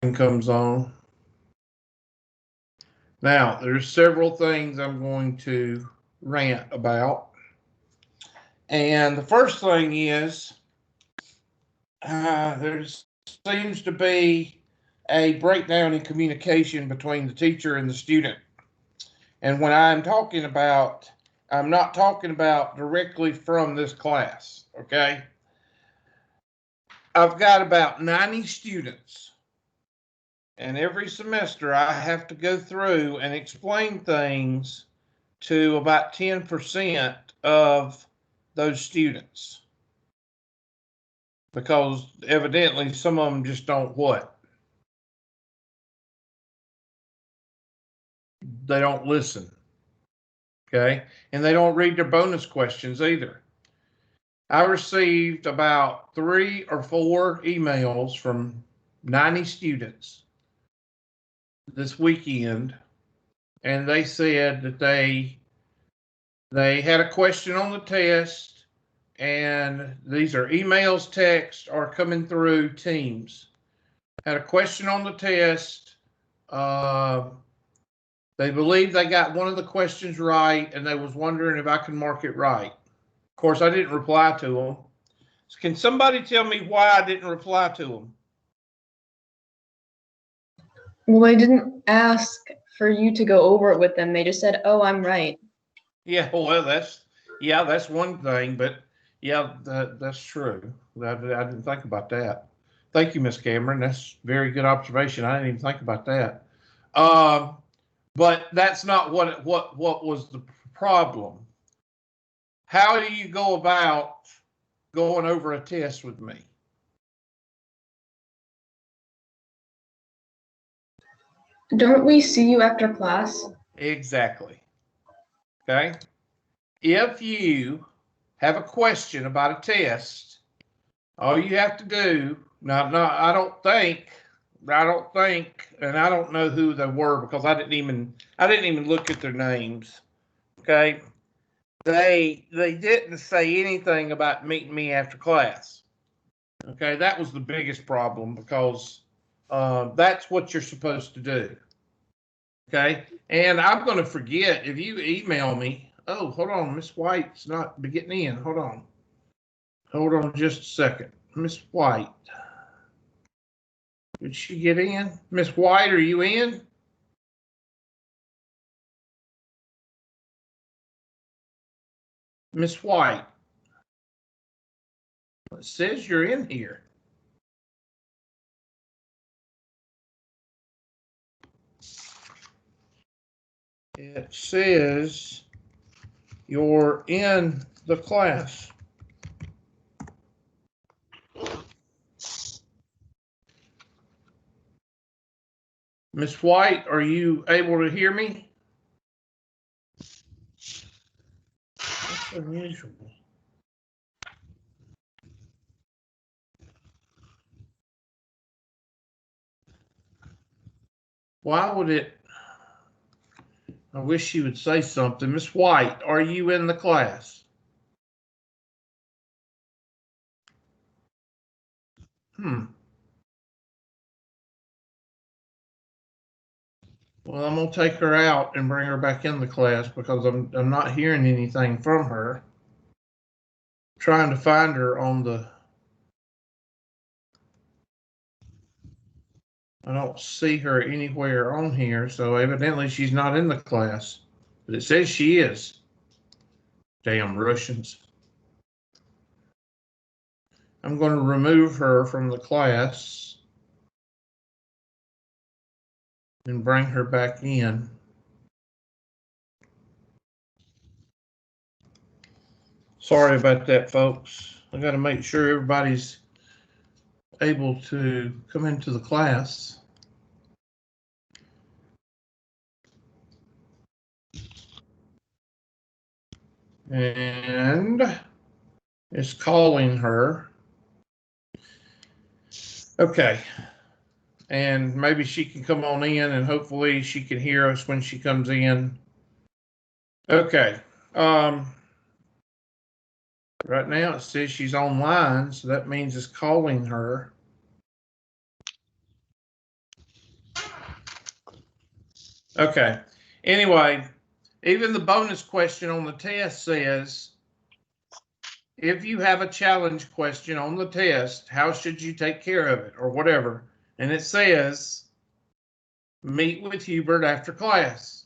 comes on. Now, there's several things I'm going to rant about. And the first thing is there seems to be a breakdown in communication between the teacher and the student. And when I'm talking about, I'm not talking about directly from this class, okay? I've got about 90 students, and every semester I have to go through and explain things to about 10% of those students, because evidently some of them just don't what? They don't listen, okay? And they don't read their bonus questions either. I received about 3 or 4 emails from 90 students this weekend, and they said that they had a question on the test, and these are emails, texts, or coming through Teams. Had a question on the test. They believe they got one of the questions right, and they was wondering if I could mark it right. Of course, I didn't reply to them. Can somebody tell me why I didn't reply to them? Well, they didn't ask for you to go over it with them. They just said, "Oh, I'm right." Yeah, well, that's one thing, but yeah, that's true. I didn't think about that. Thank you, Miss Cameron. That's a very good observation. I didn't even think about that. But that's not what was the problem. How do you go about going over a test with me? Don't we see you after class? Exactly. Okay. If you have a question about a test, all you have to do, I don't think, and I don't know who they were because I didn't even look at their names. Okay. They didn't say anything about meeting me after class. Okay, that was the biggest problem because that's what you're supposed to do. Okay, and I'm going to forget if you email me. Oh, hold on, Miss White's not getting in. Hold on just a second. Miss White, did she get in? Miss White, are you in? Miss White, it says you're in here. It says you're in the class. Miss White, are you able to hear me? That's unusual. Why would it? I wish she would say something. Miss White, are you in the class? Well, I'm gonna take her out and bring her back in the class because I'm not hearing anything from her. I'm trying to find her on the. I don't see her anywhere on here, so evidently she's not in the class. But it says she is. Damn Russians. I'm going to remove her from the class and bring her back in. Sorry about that, folks. I got to make sure everybody's able to come into the class. And it's calling her. Okay. And maybe she can come on in and hopefully she can hear us when she comes in. Okay. Right now it says she's online, so that means it's calling her. Okay. Anyway, even the bonus question on the test says, if you have a challenge question on the test, how should you take care of it or whatever? And it says, meet with Hubert after class.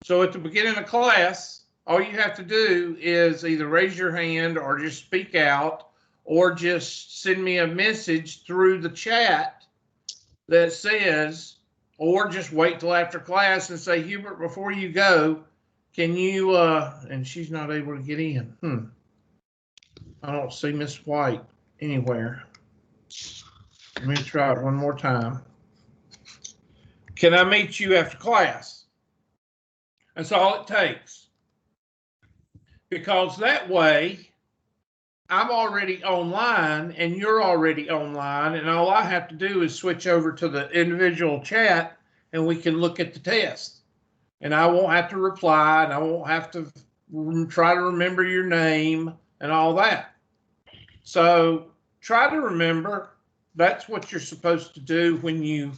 So at the beginning of class, all you have to do is either raise your hand or just speak out or just send me a message through the chat that says, or just wait till after class and say, Hubert, before you go, can you, and she's not able to get in. I don't see Miss White anywhere. Let me try it one more time. Can I meet you after class? That's all it takes. Because that way, I'm already online and you're already online, and all I have to do is switch over to the individual chat and we can look at the test. And I won't have to reply, and I won't have to try to remember your name and all that. So try to remember that's what you're supposed to do when you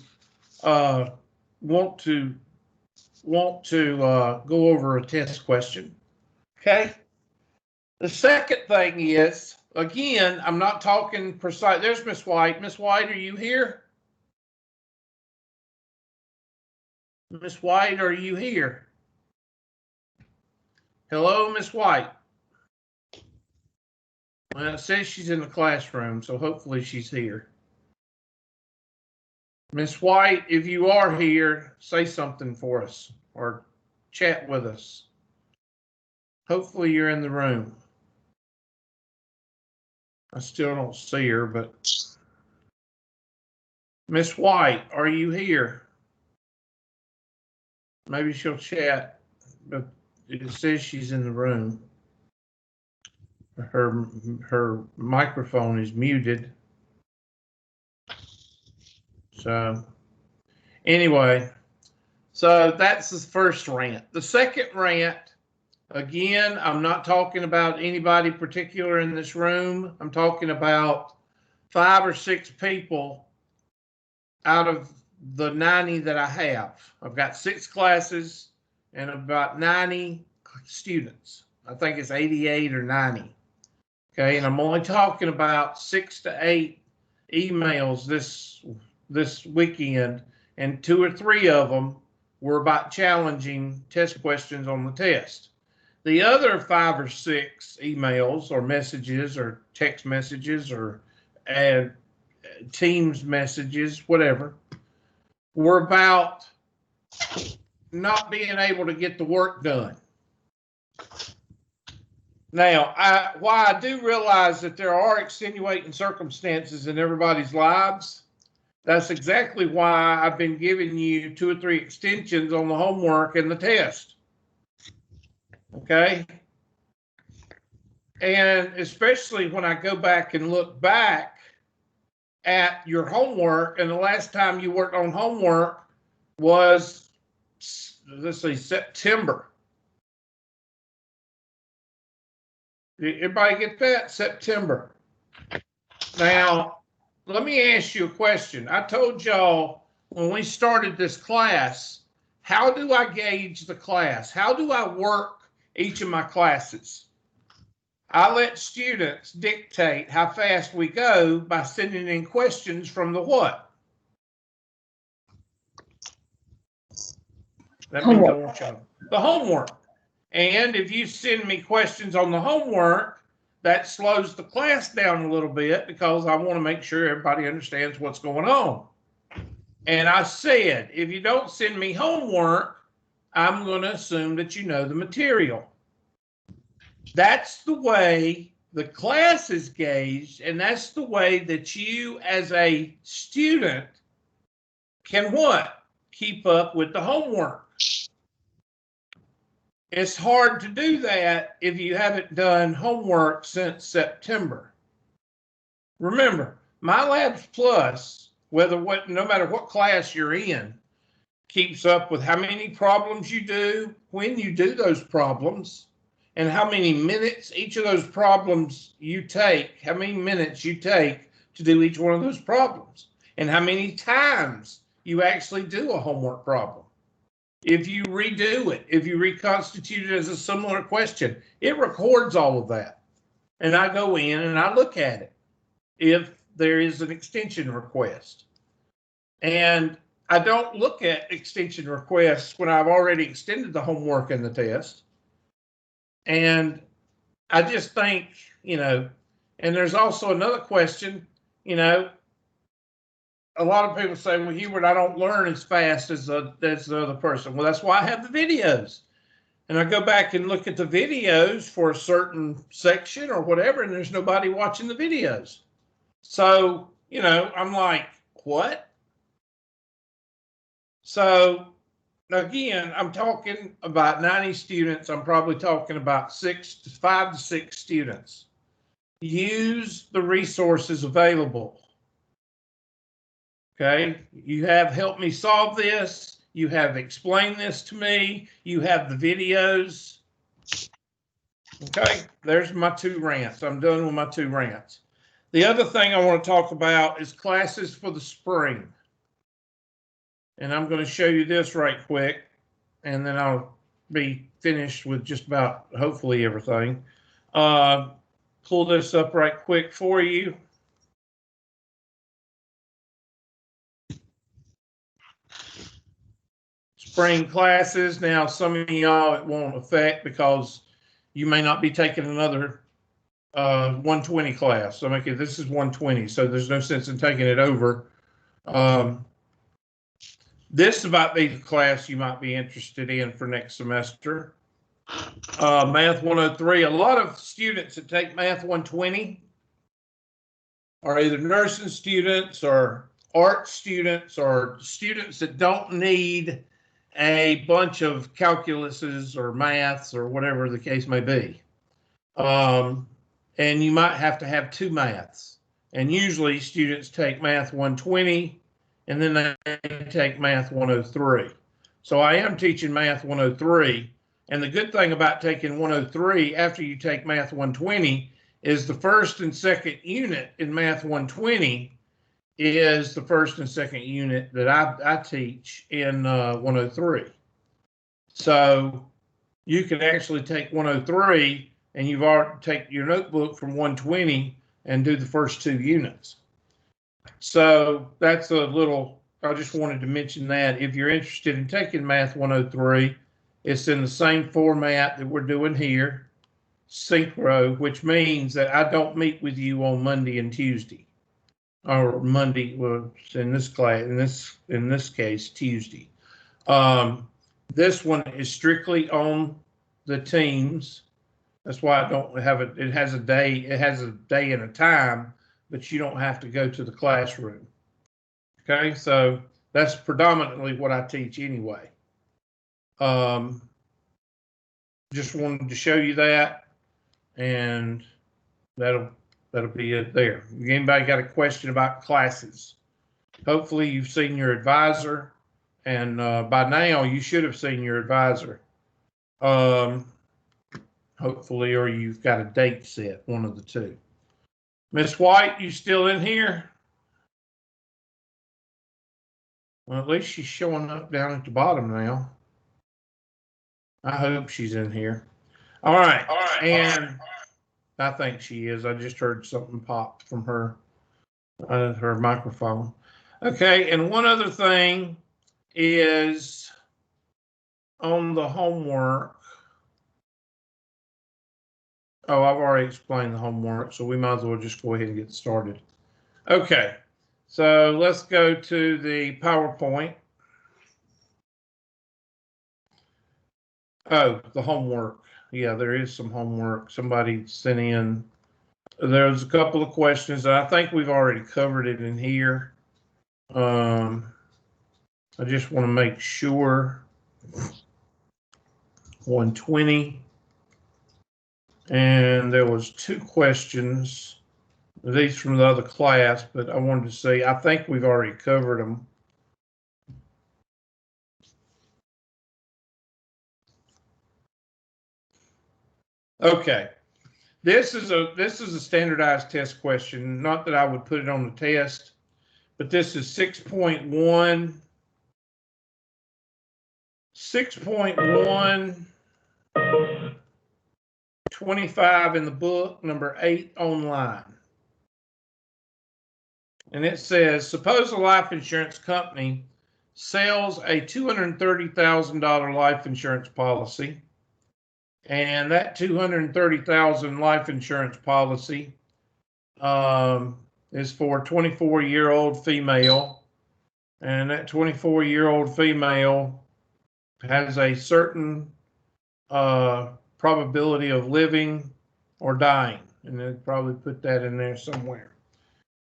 want to go over a test question. Okay. The second thing is, again, I'm not talking precise. There's Miss White. Miss White, are you here? Miss White, are you here? Hello, Miss White. Well, it says she's in the classroom, so hopefully she's here. Miss White, if you are here, say something for us or chat with us. Hopefully you're in the room. I still don't see her, but Miss White, are you here? Maybe she'll chat, but it says she's in the room. Her microphone is muted. So anyway, so that's the first rant. The second rant, again, I'm not talking about anybody particular in this room. I'm talking about 5 or 6 people out of the 90 that I have. I've got 6 classes and about 90 students. I think it's 88 or 90. Okay, and I'm only talking about 6 to 8 emails this weekend, and 2 or 3 of them were about challenging test questions on the test. The other 5 or 6 emails or messages or text messages or Teams messages, whatever, were about not being able to get the work done. Now, while I do realize that there are extenuating circumstances in everybody's lives, that's exactly why I've been giving you 2 or 3 extensions on the homework and the test. Okay? And especially when I go back and look back at your homework, and the last time you worked on homework was, let's see, September. Everybody get that? September. Now, let me ask you a question. I told y'all when we started this class, how do I gauge the class? How do I work each of my classes? I let students dictate how fast we go by sending in questions from the what? That means I want y'all. The homework. And if you send me questions on the homework, that slows the class down a little bit because I want to make sure everybody understands what's going on. And I said, if you don't send me homework, I'm going to assume that you know the material. That's the way the class is gauged, and that's the way that you as a student can what? Keep up with the homework. It's hard to do that if you haven't done homework since September. Remember, My Labs Plus, no matter what class you're in, keeps up with how many problems you do, when you do those problems, and how many minutes each of those problems you take, how many minutes you take to do each one of those problems, and how many times you actually do a homework problem. If you redo it, if you reconstitute it as a similar question, it records all of that. And I go in and I look at it if there is an extension request. And I don't look at extension requests when I've already extended the homework and the test. And I just think, and there's also another question, a lot of people say, well, Hubert, I don't learn as fast as the other person. Well, that's why I have the videos. And I go back and look at the videos for a certain section or whatever, and there's nobody watching the videos. So, I'm like, what? So, again, I'm talking about 90 students. I'm probably talking about 5 to 6 students. Use the resources available. Okay, you have helped me solve this. You have explained this to me. You have the videos. Okay, there's my 2 rants. I'm done with my 2 rants. The other thing I want to talk about is classes for the spring. And I'm going to show you this right quick, and then I'll be finished with just about, hopefully, everything. Pull this up right quick for you. Spring classes. Now, some of y'all it won't affect because you may not be taking another 120 class. So this is 120, so there's no sense in taking it over. This might be the class you might be interested in for next semester. Math 103. A lot of students that take Math 120 are either nursing students or art students or students that don't need a bunch of calculuses or maths or whatever the case may be. And you might have to have 2 maths. And usually students take Math 120 and then they take Math 103. So I am teaching Math 103. And the good thing about taking 103 after you take Math 120 is the first and second unit in Math 120 is the first and second unit that I teach in 103. So you can actually take 103 and you've already take your notebook from 120 and do the first 2 units. So that's a little, I just wanted to mention that. If you're interested in taking Math 103, it's in the same format that we're doing here, synchro, which means that I don't meet with you on Monday and Tuesday. Or Monday, well, in this class, in this case, Tuesday. This one is strictly on the teams. That's why I don't have it. It has a day and a time, but you don't have to go to the classroom. Okay, so that's predominantly what I teach anyway. Just wanted to show you that, and that'll be it there. Anybody got a question about classes? Hopefully you've seen your advisor, and by now you should have seen your advisor. Hopefully, or you've got a date set, one of the 2. Miss White, you still in here? Well, at least she's showing up down at the bottom now. I hope she's in here. All right. And I think she is. I just heard something pop from her microphone. Okay, and one other thing is on the homework. Oh, I've already explained the homework, so we might as well just go ahead and get started. Okay, so let's go to the PowerPoint. Oh, the homework. Yeah, there is some homework. Somebody sent in. There's a couple of questions. I think we've already covered it in here. I just want to make sure. 120. And there was 2 questions. These from the other class, but I wanted to say, I think we've already covered them. Okay, this is a standardized test question. Not that I would put it on the test, but this is 6.1 6.125 in the book, number 8 online. And it says, suppose a life insurance company sells a $230,000 life insurance policy, and that $230,000 life insurance policy is for a 24-year-old female, and that 24-year-old female has a certain probability of living or dying, and they'll probably put that in there somewhere.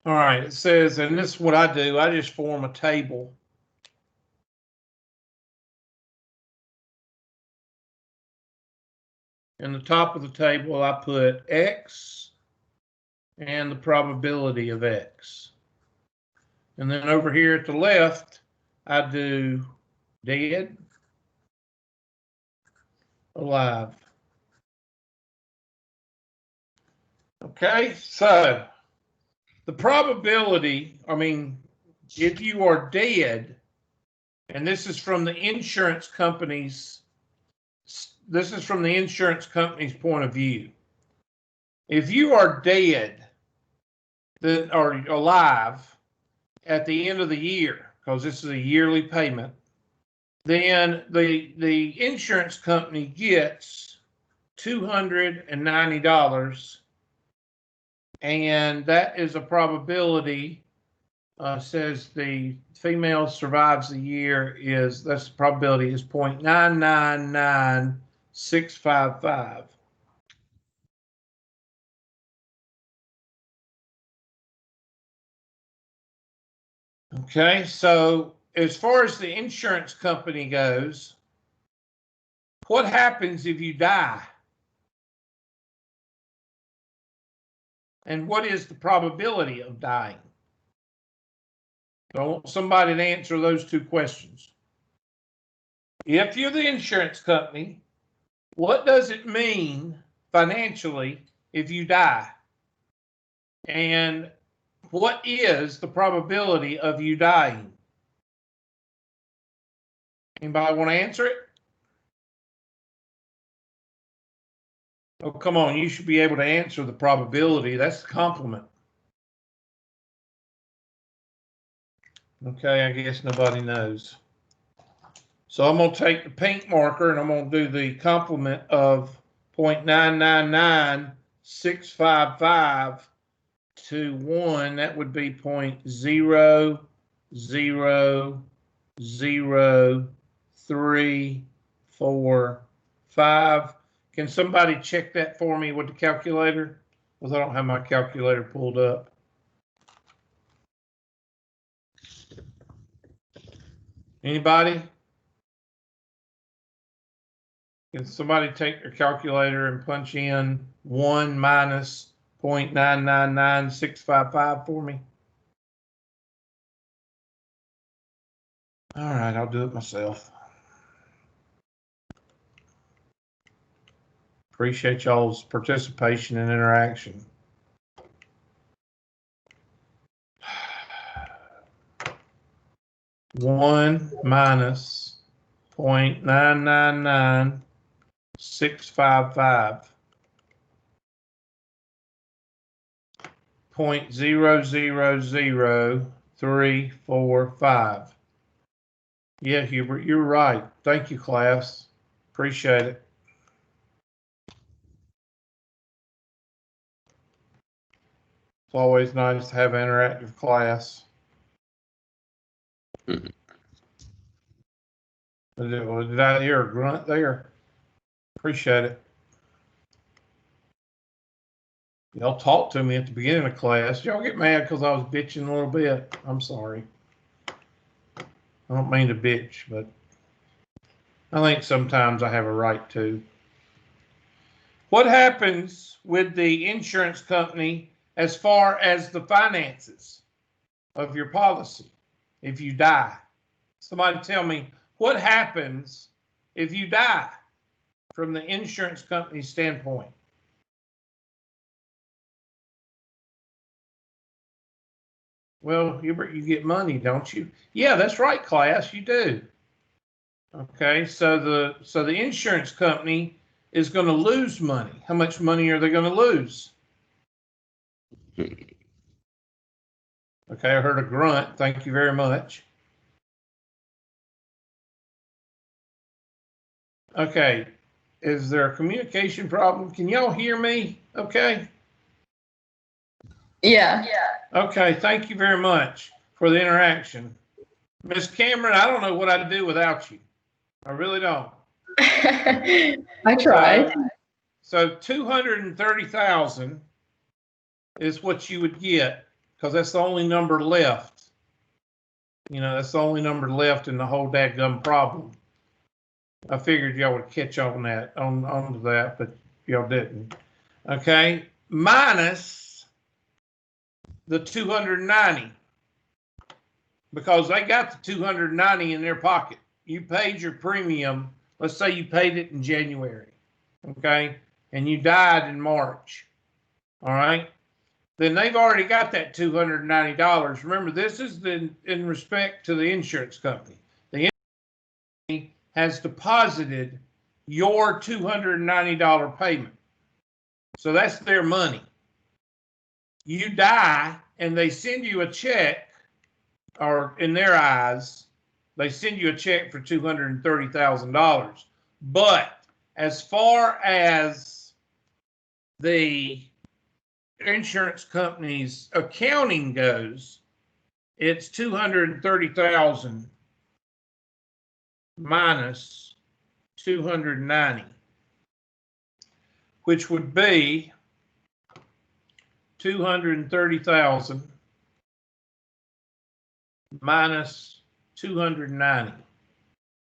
All right, it says, and this is what I do, I just form a table. In the top of the table, I put X and the probability of X. And then over here at the left, I do dead, alive. Okay, so the probability, if you are dead, and this is from the insurance company's point of view. If you are dead or alive at the end of the year, because this is a yearly payment, then the insurance company gets $290, and that is a probability. Says the female survives the year that's the probability is 0.999655. Okay, so as far as the insurance company goes, what happens if you die? And what is the probability of dying? So I want somebody to answer those two questions. If you're the insurance company, what does it mean financially if you die? And what is the probability of you dying? Anybody want to answer it? Oh, come on, you should be able to answer the probability. That's the compliment. Okay, I guess nobody knows. So I'm going to take the pink marker and I'm going to do the complement of 0.999655 to 1. That would be 0.0000345. Can somebody check that for me with the calculator? Because I don't have my calculator pulled up. Anybody? Can somebody take their calculator and punch in 1 minus 0.999655 for me? All right, I'll do it myself. Appreciate y'all's participation and interaction. One minus 0.999655. 0.000345. Yeah, Hubert, you're right. Thank you, class. Appreciate it. It's always nice to have an interactive class. Mm-hmm. Did I hear a grunt there? Appreciate it. Y'all talked to me at the beginning of class. Y'all get mad because I was bitching a little bit. I'm sorry. I don't mean to bitch, but I think sometimes I have a right to. What happens with the insurance company as far as the finances of your policy if you die? Somebody tell me what happens if you die from the insurance company's standpoint. Well, Hubert, you get money, don't you? Yeah, that's right, class, you do. Okay, so the insurance company is going to lose money. How much money are they going to lose? Okay, I heard a grunt. Thank you very much. Okay, is there a communication problem? Can y'all hear me? Okay. Yeah. Okay, thank you very much for the interaction. Miss Cameron, I don't know what I'd do without you. I really don't. I tried. So 230,000 is what you would get because that's the only number left. You know, that's the only number left in the whole dadgum problem. I figured y'all would catch on that, onto that, but y'all didn't. Okay, minus the 290 because they got the 290 in their pocket. You paid your premium. Let's say you paid it in January, okay, and you died in March. All right, then they've already got that $290. Remember, this is in respect to the insurance company. The insurance company has deposited your $290 payment. So that's their money. You die and they send you a check, or in their eyes, they send you a check for $230,000. But as far as the insurance company's accounting goes, it's 230,000 minus 290, which would be 230,000 minus 290,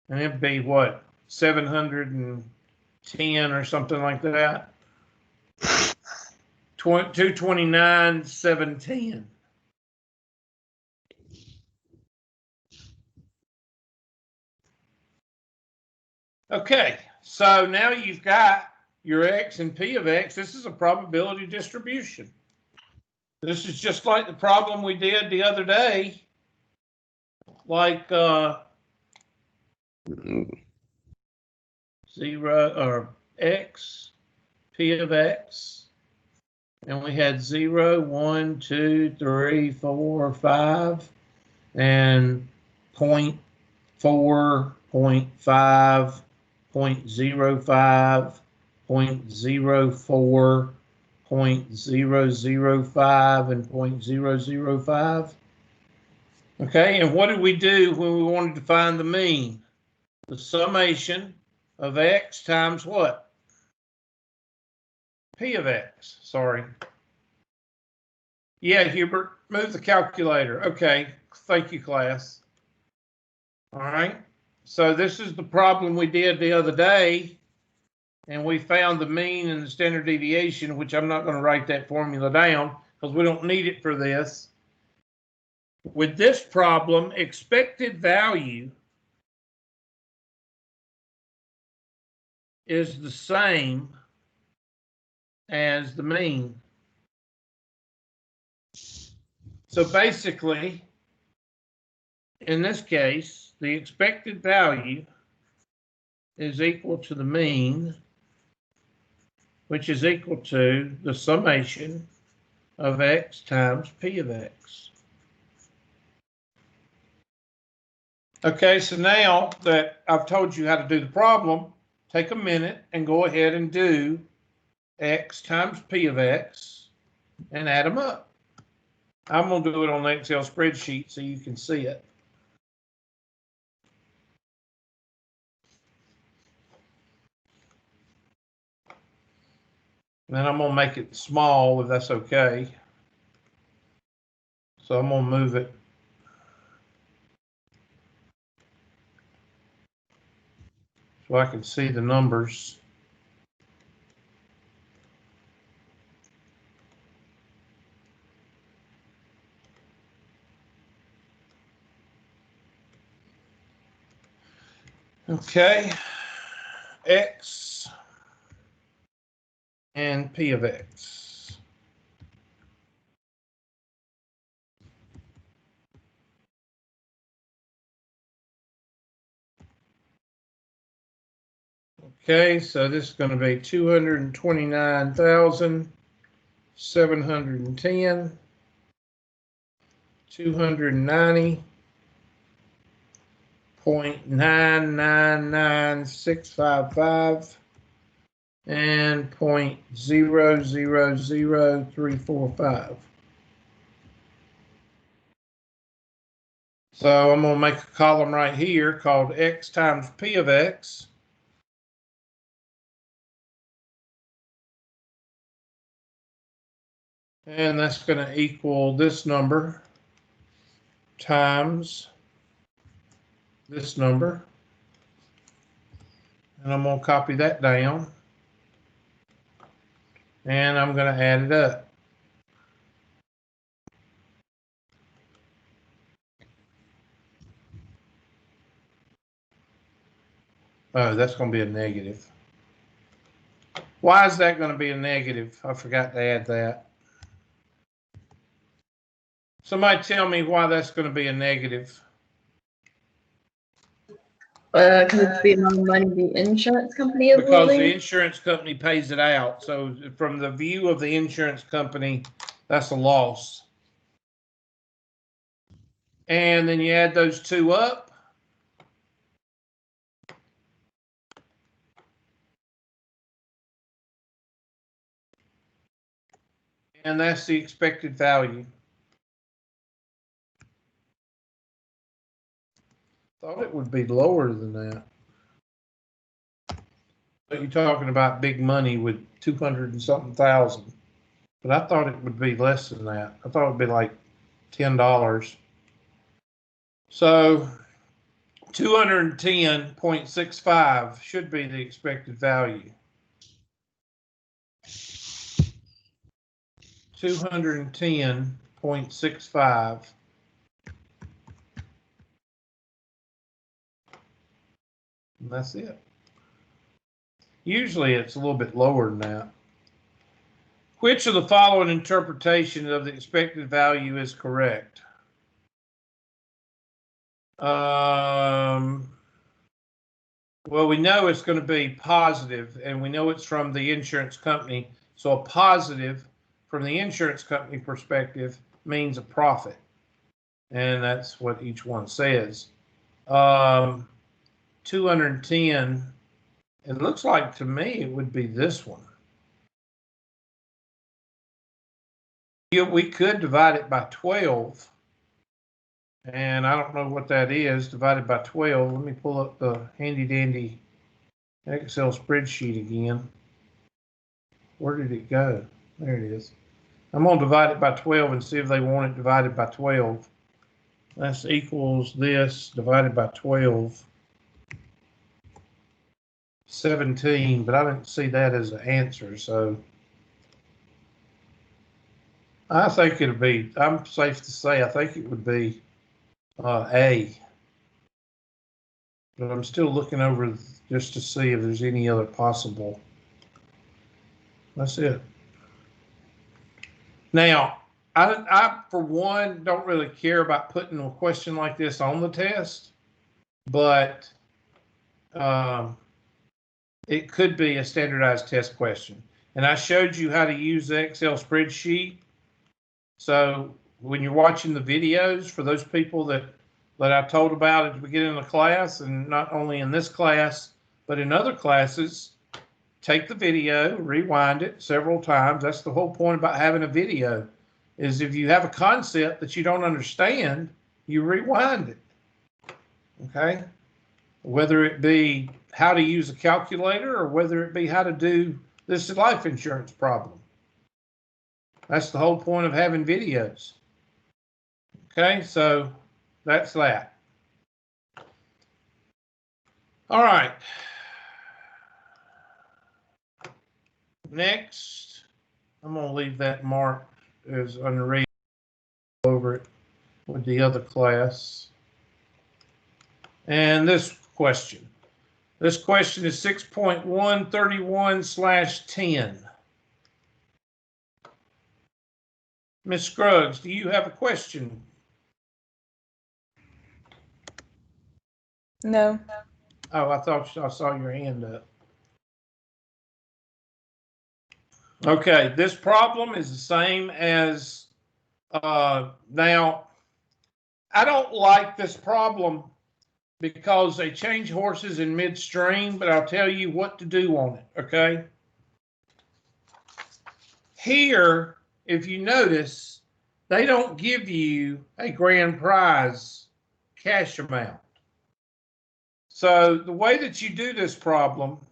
and it'd be what, 710 or something like that. 229, 710. Okay, so now you've got your X and P of X. This is a probability distribution. This is just like the problem we did the other day, like 0 or X, P of X, and we had 0, 1, 2, 3, 4, 5, and 0.4, 0.5, 0.05, 0.04, 0.005, and 0.005. Okay, and what did we do when we wanted to find the mean? The summation of X times what? P of X, sorry. Yeah, Hubert, move the calculator. Okay, thank you, class. All right, so this is the problem we did the other day, and we found the mean and the standard deviation, which I'm not going to write that formula down because we don't need it for this. With this problem, expected value is the same as the mean. So basically, in this case, the expected value is equal to the mean, which is equal to the summation of X times P of X. Okay, so now that I've told you how to do the problem, take a minute and go ahead and do X times P of X and add them up. I'm going to do it on the Excel spreadsheet so you can see it. And then I'm going to make it small if that's okay. So I'm going to move it so I can see the numbers. Okay, X and P of X. Okay, so this is going to be 229,710, 290.999655, and 0.000345. So I'm going to make a column right here called x times p of x. And that's going to equal this number times this number. And I'm going to copy that down. And I'm going to add it up. Oh, that's going to be a negative. Why is that going to be a negative? I forgot to add that. Somebody tell me why that's going to be a negative. Because it's the amount of money the insurance company is Because losing? the insurance company pays it out. So from the view of the insurance company, that's a loss. And then you add those two up. And that's the expected value. Thought it would be lower than that. But you're talking about big money with 200 and something thousand. But I thought it would be less than that. I thought it would be like $10. So 210.65 should be the expected value. 210.65. And that's it. Usually it's a little bit lower than that. Which of the following interpretations of the expected value is correct? Well, we know it's going to be positive, and we know it's from the insurance company. So a positive from the insurance company perspective means a profit. And that's what each one says. 210, it looks like to me it would be this one. We could divide it by 12. And I don't know what that is, divided by 12. Let me pull up the handy dandy Excel spreadsheet again. Where did it go? There it is. I'm going to divide it by 12 and see if they want it divided by 12. That's equals this divided by 12. 17, but I didn't see that as an answer, so I think it'll be, I'm safe to say, I think it would be A. But I'm still looking over just to see if there's any other possible. That's it. Now, I for one, don't really care about putting a question like this on the test, but it could be a standardized test question. And I showed you how to use the Excel spreadsheet. So when you're watching the videos, for those people that I told about at the beginning of the class, and not only in this class, but in other classes, take the video, rewind it several times. That's the whole point about having a video, is if you have a concept that you don't understand, you rewind it. Okay? Whether it be how to use a calculator or whether it be how to do this life insurance problem. That's the whole point of having videos. Okay, so that's that. All right. Next, I'm going to leave that marked as unread over it with the other class. And this question. This question is 6.131/10. Ms. Scruggs, do you have a question? No. Oh, I thought I saw your hand up. Okay, this problem is the same as now. I don't like this problem because they change horses in midstream, but I'll tell you what to do on it, okay? Here, if you notice, they don't give you a grand prize cash amount. So the way that you do this problem,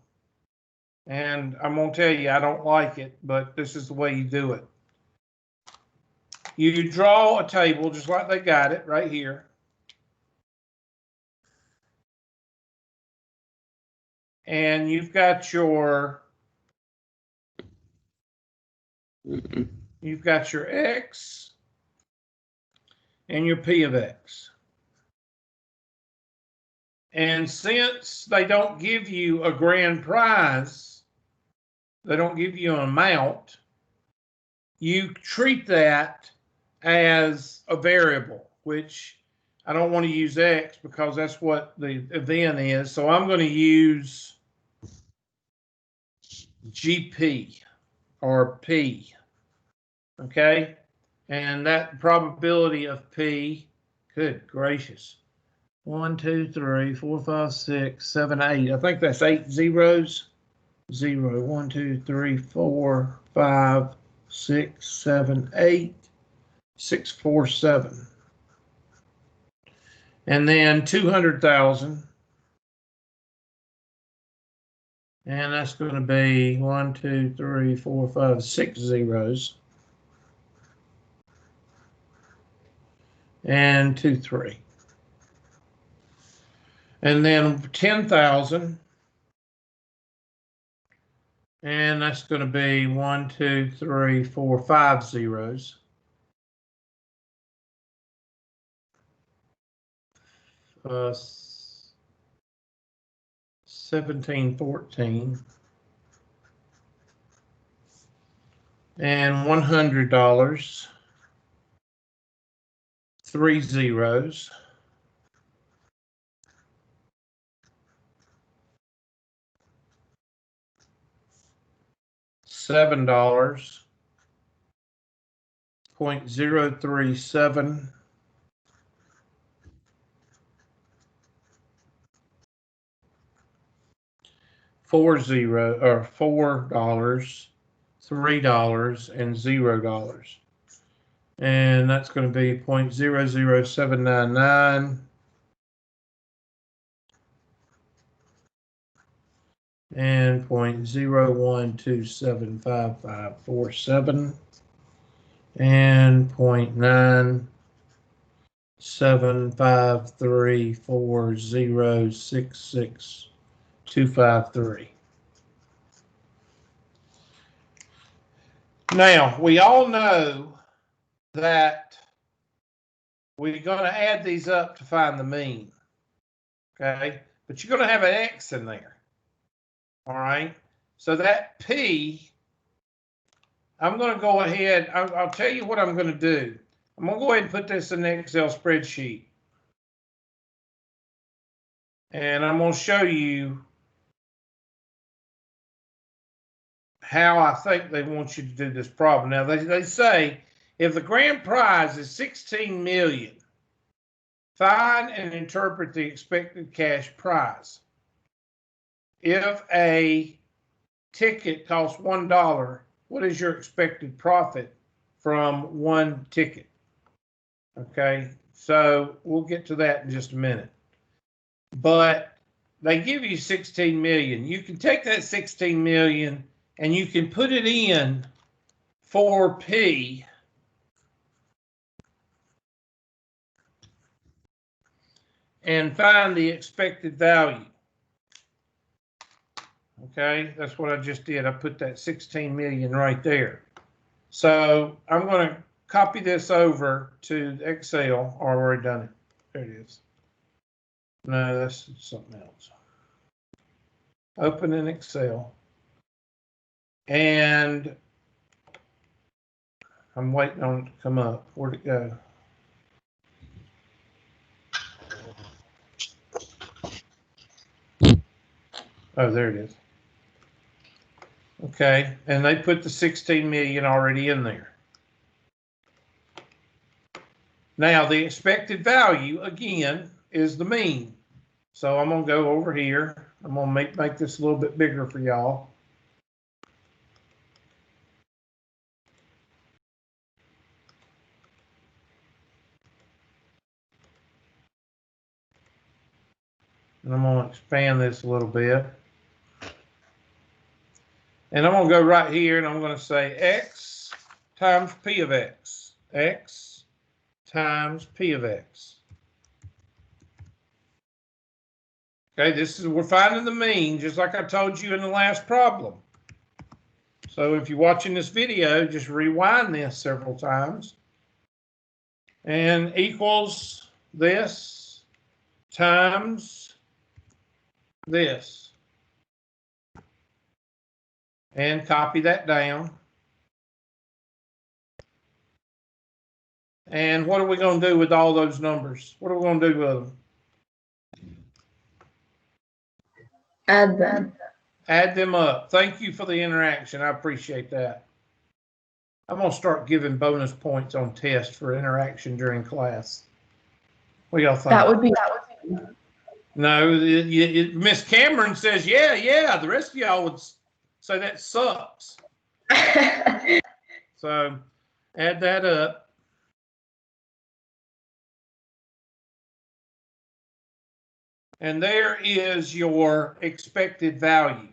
and I'm going to tell you I don't like it, but this is the way you do it. You draw a table just like they got it right here. And you've got your X and your P of X. And since they don't give you a grand prize, they don't give you an amount, you treat that as a variable, which I don't want to use X because that's what the event is. So I'm going to use GP or P, okay? And that probability of P, good gracious, 1, 2, 3, 4, 5, 6, 7, 8. I think that's 8 zeros. 0, 1, 2, 3, 4, 5, 6, 7, 8, 6, 4, 7. And then 200,000. And that's going to be 1, 2, 3, 4, 5, 6 zeros. And 2, 3. And then 10,000. And that's going to be 1, 2, 3, 4, 5 zeros. 17, 14. And $100. 3 zeros. $7. 0.037. $4, $3, and $0. And that's going to be 0.00799 and 0.01275547 and 0.97534066253. Now, we all know that we're going to add these up to find the mean, okay? But you're going to have an X in there, all right? So that P, I'm going to go ahead, I'll tell you what I'm going to do. I'm going to go ahead and put this in the Excel spreadsheet. And I'm going to show you how I think they want you to do this problem. Now, they say if the grand prize is 16 million, find and interpret the expected cash prize. If a ticket costs $1, what is your expected profit from one ticket? Okay, so we'll get to that in just a minute. But they give you 16 million. You can take that 16 million and you can put it in for P. And find the expected value. Okay, that's what I just did. I put that 16 million right there. So I'm going to copy this over to Excel. I've already done it. There it is. No, that's something else. Open in Excel. And I'm waiting on it to come up. Where'd it go? Oh, there it is. Okay, and they put the 16 million already in there. Now the expected value again is the mean. So I'm gonna go over here. I'm gonna make this a little bit bigger for y'all. And I'm gonna expand this a little bit. And I'm gonna go right here and I'm gonna say X times P of X. X times P of X. Okay, we're finding the mean, just like I told you in the last problem. So if you're watching this video, just rewind this several times. And equals this times this. And copy that down. And what are we going to do with all those numbers? What are we going to do with them? Add them. Add them up. Thank you for the interaction. I appreciate that. I'm going to start giving bonus points on tests for interaction during class. What do y'all think? That would be. No, Miss Cameron says, yeah. The rest of y'all would say that sucks. So add that up. And there is your expected value.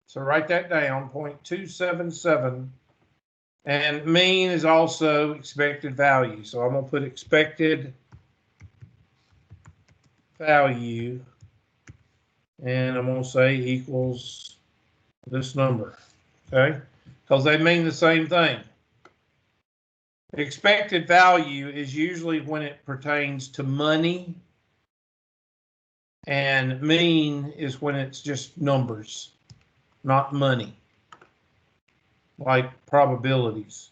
So write that down, 0.277. And mean is also expected value. So I'm going to put expected value. And I'm going to say equals this number. Okay? Because they mean the same thing. Expected value is usually when it pertains to money, and mean is when it's just numbers, not money, like probabilities.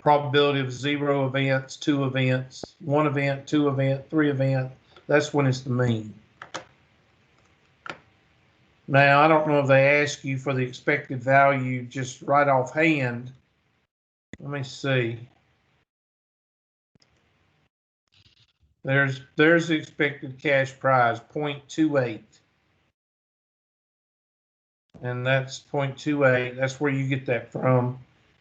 Probability of 0 events, 2 events, 1 event, 2 event, 3 event, that's when it's the mean. Now, I don't know if they ask you for the expected value just right offhand. Let me see. There's the expected cash prize, 0.28. And that's 0.28. That's where you get that from.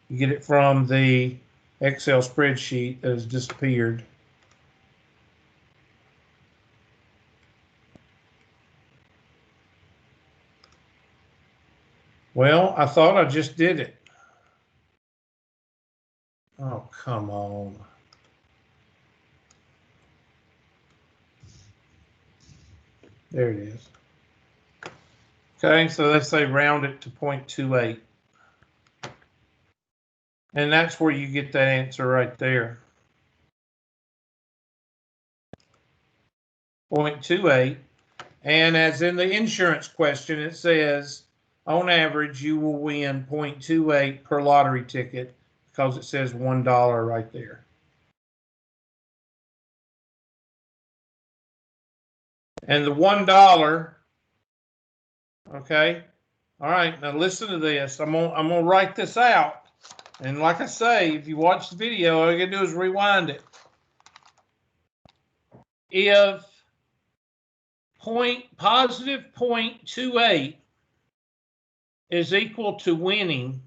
You get it from the Excel spreadsheet that has disappeared. Well, I thought I just did it. Oh, come on. There it is. Okay, so let's say round it to 0.28. And that's where you get that answer right there. 0.28. And as in the insurance question, it says, on average, you will win 0.28 per lottery ticket because it says $1 right there. And the $1, okay, all right, now listen to this. I'm gonna write this out. And like I say, if you watch the video, all you gotta do is rewind it. If positive 0.28 is equal to winning,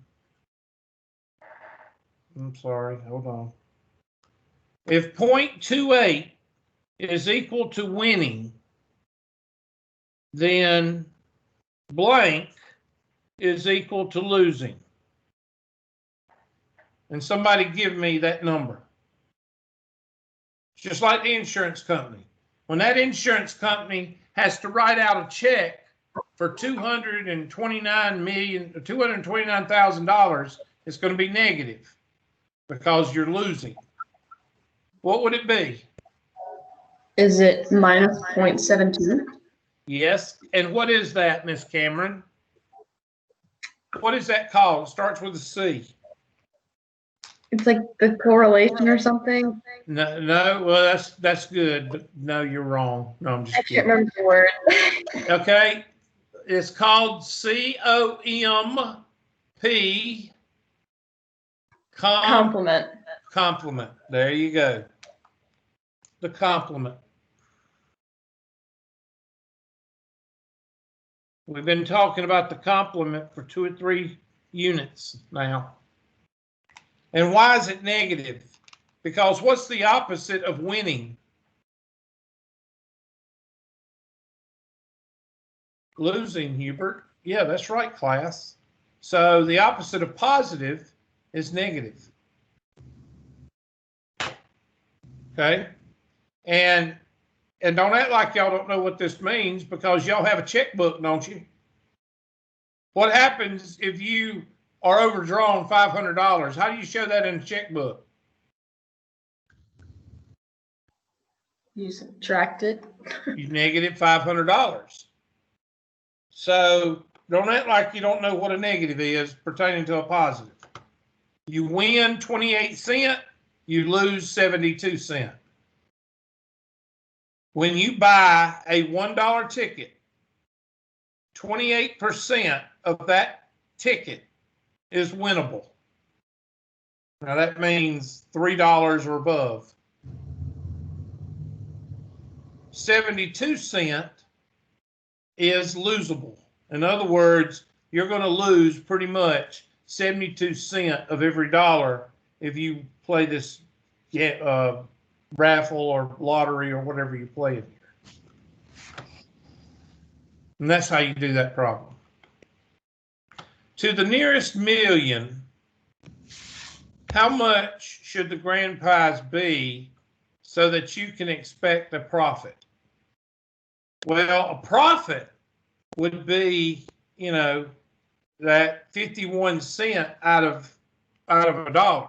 I'm sorry, hold on. If 0.28 is equal to winning, then blank is equal to losing. And somebody give me that number. It's just like the insurance company. When that insurance company has to write out a check for $229,000, it's going to be negative because you're losing. What would it be? Is it minus 0.72? Yes. And what is that, Miss Cameron? What is that called? It starts with a C. It's like the correlation or something. No. Well, that's good, but no, you're wrong. No, I'm just kidding. I can't remember the word. Okay. it's called C-O-M-P. Complement. Complement. There you go. The complement. We've been talking about the complement for 2 or 3 units now. And why is it negative? Because what's the opposite of winning? Losing, Hubert. Yeah, that's right, class. So the opposite of positive is negative. Okay? And don't act like y'all don't know what this means, because y'all have a checkbook, don't you? What happens if you are overdrawn $500? How do you show that in a checkbook? You subtract it. You negative $500. So don't act like you don't know what a negative is pertaining to a positive. You win 28 cents, you lose 72 cents. When you buy a $1 ticket, 28% of that ticket is winnable. Now that means $3 or above. 72 cents is losable. In other words, you're going to lose pretty much 72 cents of every dollar if you play this raffle or lottery or whatever you play in here. And that's how you do that problem. To the nearest million, how much should the grand prize be so that you can expect a profit? Well, a profit would be, that 51 cents out of a dollar.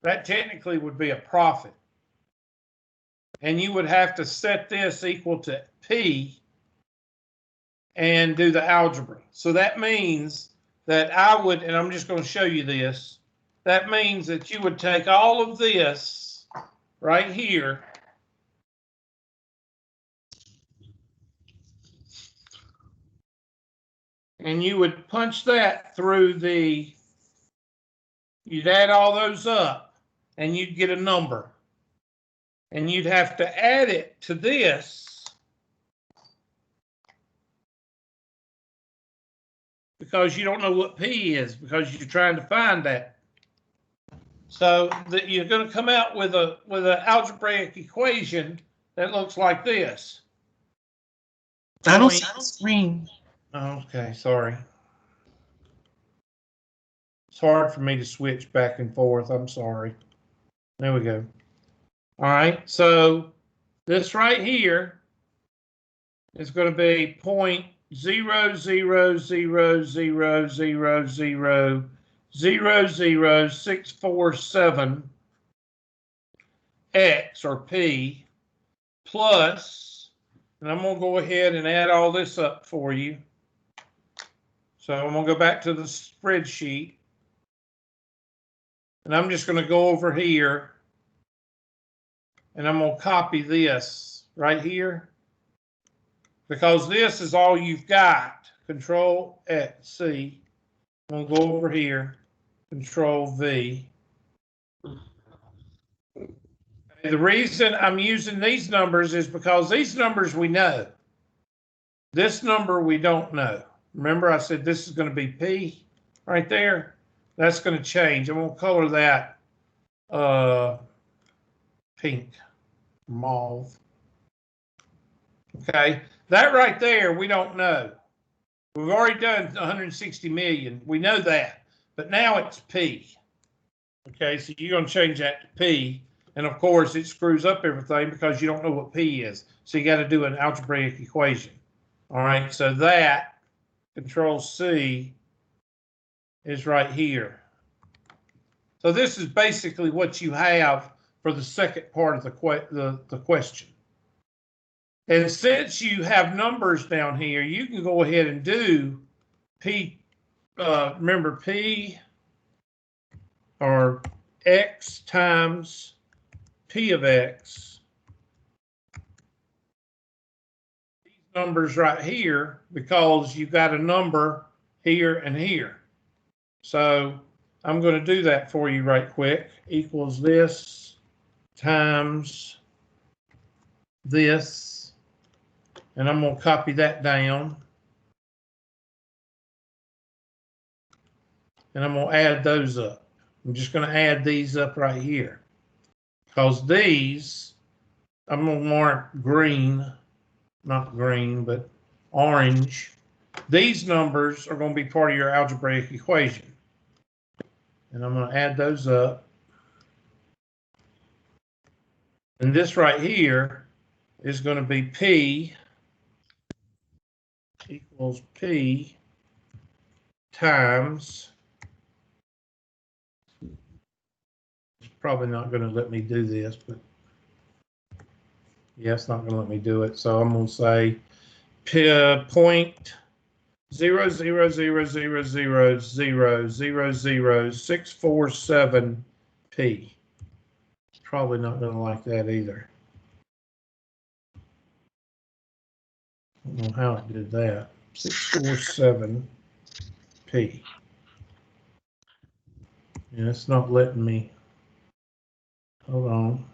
That technically would be a profit. And you would have to set this equal to P and do the algebra. So that means that I would, and I'm just going to show you this, that means that you would take all of this right here and you would punch that through you'd add all those up and you'd get a number. And you'd have to add it to this because you don't know what P is, because you're trying to find that. So that you're going to come out with an algebraic equation that looks like this. I don't see the screen. Okay, sorry. It's hard for me to switch back and forth. I'm sorry. There we go. All right, so this right here is going to be 0.00000000647 X or P plus, and I'm going to go ahead and add all this up for you. So I'm going to go back to the spreadsheet, and I'm just going to go over here, and I'm going to copy this right here, because this is all you've got. Control C. I'm going to go over here, Control V. The reason I'm using these numbers is because these numbers we know. This number we don't know. Remember I said this is going to be P right there? That's going to change. I'm going to color that pink, mauve. Okay, that right there we don't know. We've already done 160 million. We know that, but now it's P. Okay, so you're going to change that to P. And of course, it screws up everything because you don't know what P is. So you got to do an algebraic equation. All right, so that Control C is right here. So this is basically what you have for the second part of the question. And since you have numbers down here, you can go ahead and do P. Remember, P or X times P of X. These numbers right here because you've got a number here and here. So I'm going to do that for you right quick. Equals this times this. And I'm going to copy that down. And I'm going to add those up. I'm just going to add these up right here. Because these, I'm going to mark green, not green, but orange. These numbers are going to be part of your algebraic equation. And I'm going to add those up. And this right here is going to be P equals P times, it's probably not going to let me do this, but yeah, it's not going to let me do it. So I'm going to say point 0.00000000647 P. It's probably not going to like that either. I don't know how it did that. 647 P. And it's not letting me. Hold on.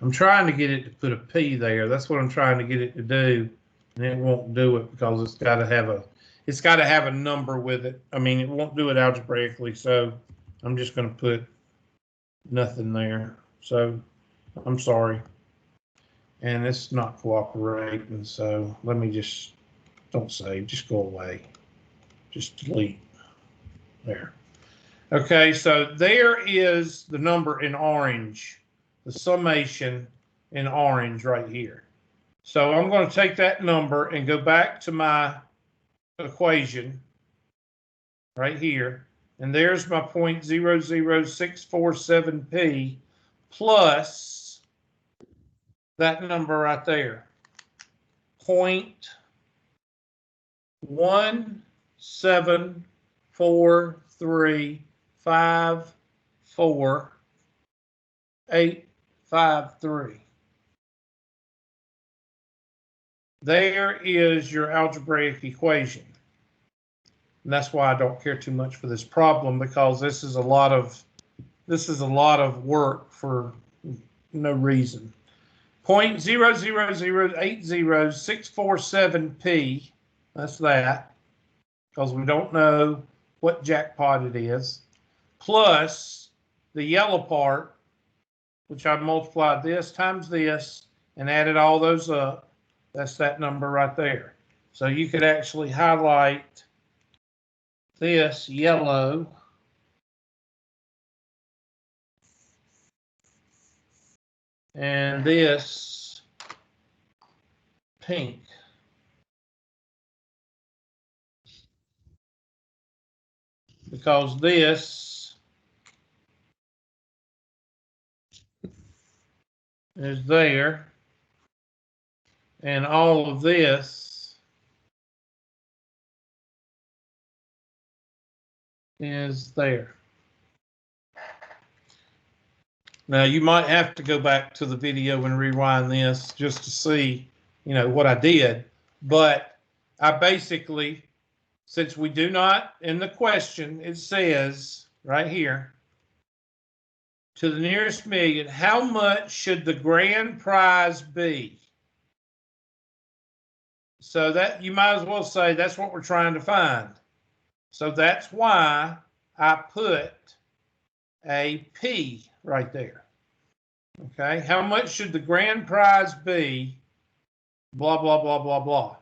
I'm trying to get it to put a P there. That's what I'm trying to get it to do, and it won't do it because it's got to have a number with it. I mean, it won't do it algebraically, so I'm just going to put nothing there. So I'm sorry, and it's not cooperating. So let me just don't save. Just go away. Just delete. There. Okay, so there is the number in orange, the summation in orange right here. So I'm going to take that number and go back to my equation right here. And there's my 0.00647 P plus that number right there. 0.174354853. There is your algebraic equation. And that's why I don't care too much for this problem, because this is a lot of work for no reason. 0.00080,647 P, that's that, because we don't know what jackpot it is, plus the yellow part, which I multiplied this times this and added all those up. That's that number right there. So you could actually highlight this yellow and this pink. Because this is there and all of this is there. Now you might have to go back to the video and rewind this just to see, what I did. But I basically, since we do not, in the question, it says right here, to the nearest million, how much should the grand prize be? So that you might as well say that's what we're trying to find. So that's why I put a P right there. Okay, how much should the grand prize be? Blah, blah, blah, blah, blah.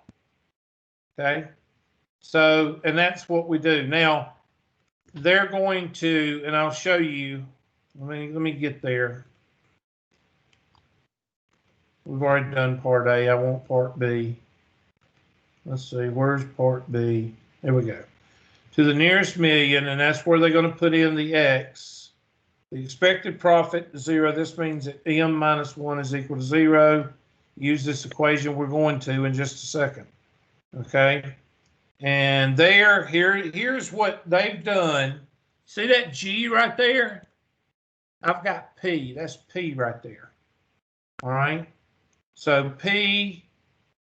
Okay, so, and that's what we do. Now, they're going to, and I'll show you, let me get there. We've already done part A. I want part B. Let's see, where's part B? There we go. To the nearest million, and that's where they're going to put in the X. The expected profit is 0. This means that M minus 1 is equal to 0. Use this equation we're going to in just a second. Okay. And here's what they've done. See that G right there? I've got P. That's P right there. All right. So P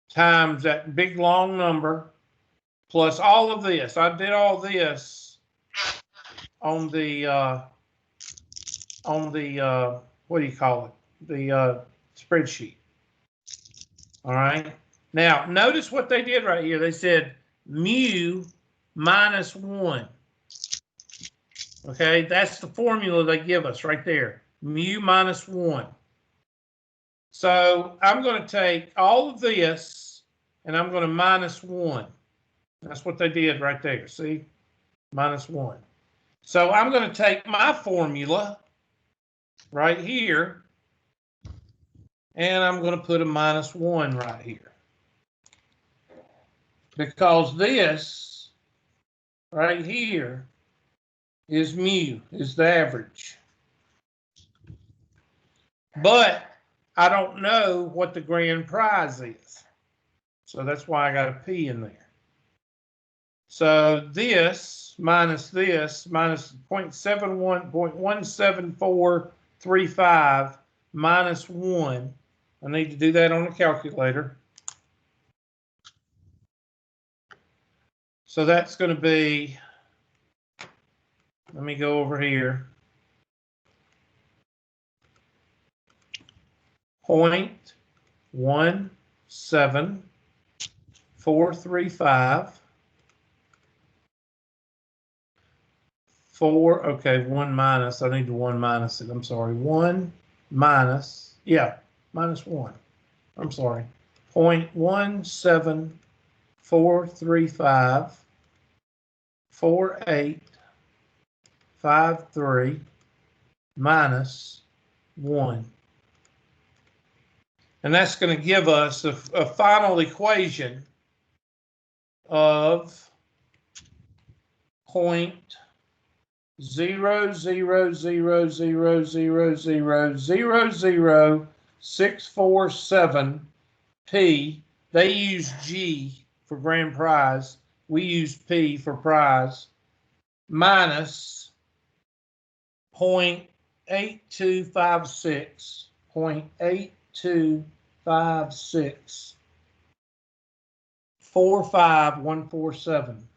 times that big long number plus all of this. I did all this on the what do you call it? The spreadsheet. All right. Now notice what they did right here. They said mu minus 1. Okay, that's the formula they give us right there. Mu minus 1. So I'm going to take all of this and I'm going to minus 1. That's what they did right there. See? Minus 1. So I'm going to take my formula right here and I'm going to put a minus 1 right here. Because this right here is mu, is the average. But I don't know what the grand prize is. So that's why I got a P in there. So this minus 0.17435 minus 1. I need to do that on a calculator. So that's going to be, let me go over here. 0.17435. 1 minus, I need to 1 minus it. I'm sorry. 1 minus, minus 1. I'm sorry. 0.17435 4853 minus 1. And that's going to give us a final equation of 0.0000000647 P. They use G for grand prize. We use P for prize. Minus 0.8256. 0.8256. 45147.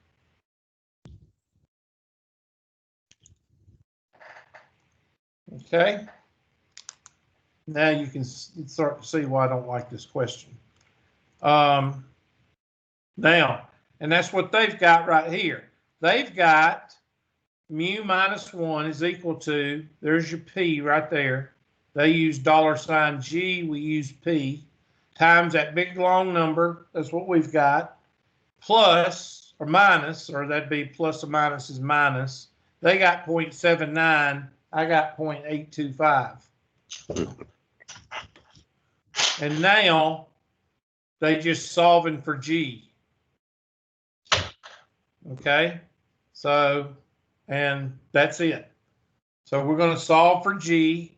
Okay. Now you can start to see why I don't like this question. Now, and that's what they've got right here. They've got mu minus 1 is equal to, there's your P right there. They use $G, we use P, times that big long number, that's what we've got, plus or minus, or that'd be plus or minus is minus. They got 0.79, I got 0.825. And now they just solving for G. Okay, so, and that's it. So we're going to solve for G.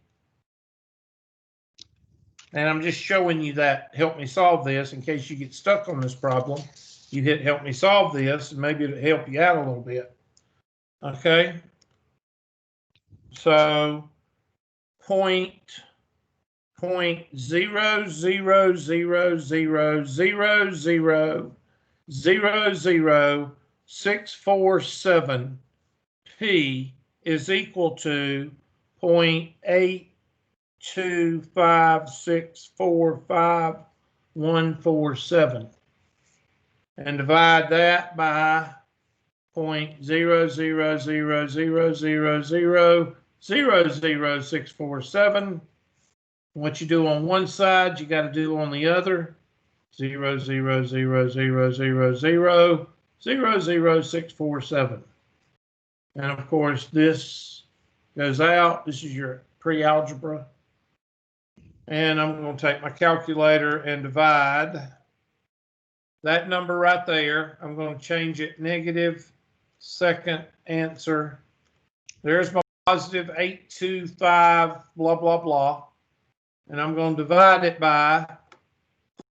And I'm just showing you that, help me solve this in case you get stuck on this problem. You hit help me solve this and maybe it'll help you out a little bit. Okay. So 0.0000000647 P is equal to 0.825645147, and divide that by 0.0000000647. What you do on one side, you got to do on the other. 0.00000000647. And of course, this goes out. This is your pre-algebra. And I'm going to take my calculator and divide that number right there. I'm going to change it negative second answer. There's my positive 825, blah, blah, blah. And I'm going to divide it by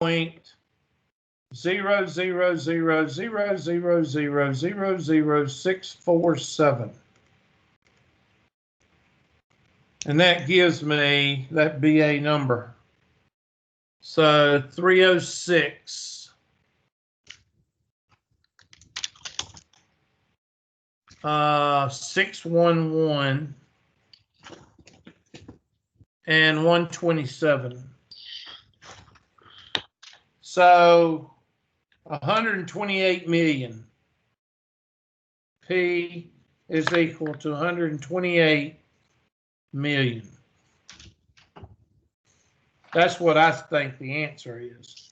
0.00000000647. And that gives me that BA number. So 306. 611 and 127. So 128 million. P is equal to 128 million. That's what I think the answer is.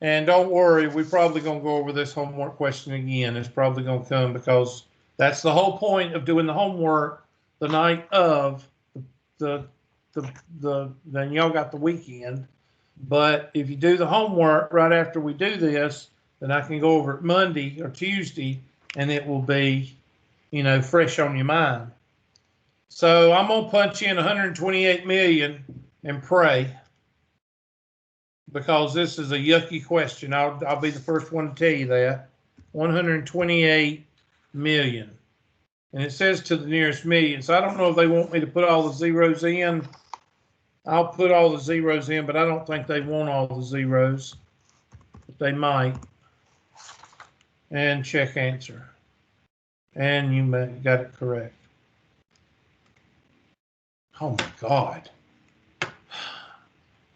And don't worry, we're probably going to go over this homework question again. It's probably going to come because that's the whole point of doing the homework the night of then y'all got the weekend. But if you do the homework right after we do this, then I can go over it Monday or Tuesday, and it will be, fresh on your mind. So I'm going to punch in 128 million and pray, because this is a yucky question. I'll be the first one to tell you that. 128 million. And it says to the nearest million. So I don't know if they want me to put all the zeros in. I'll put all the zeros in, but I don't think they want all the zeros. But they might. And check answer. And you got it correct. Oh my God.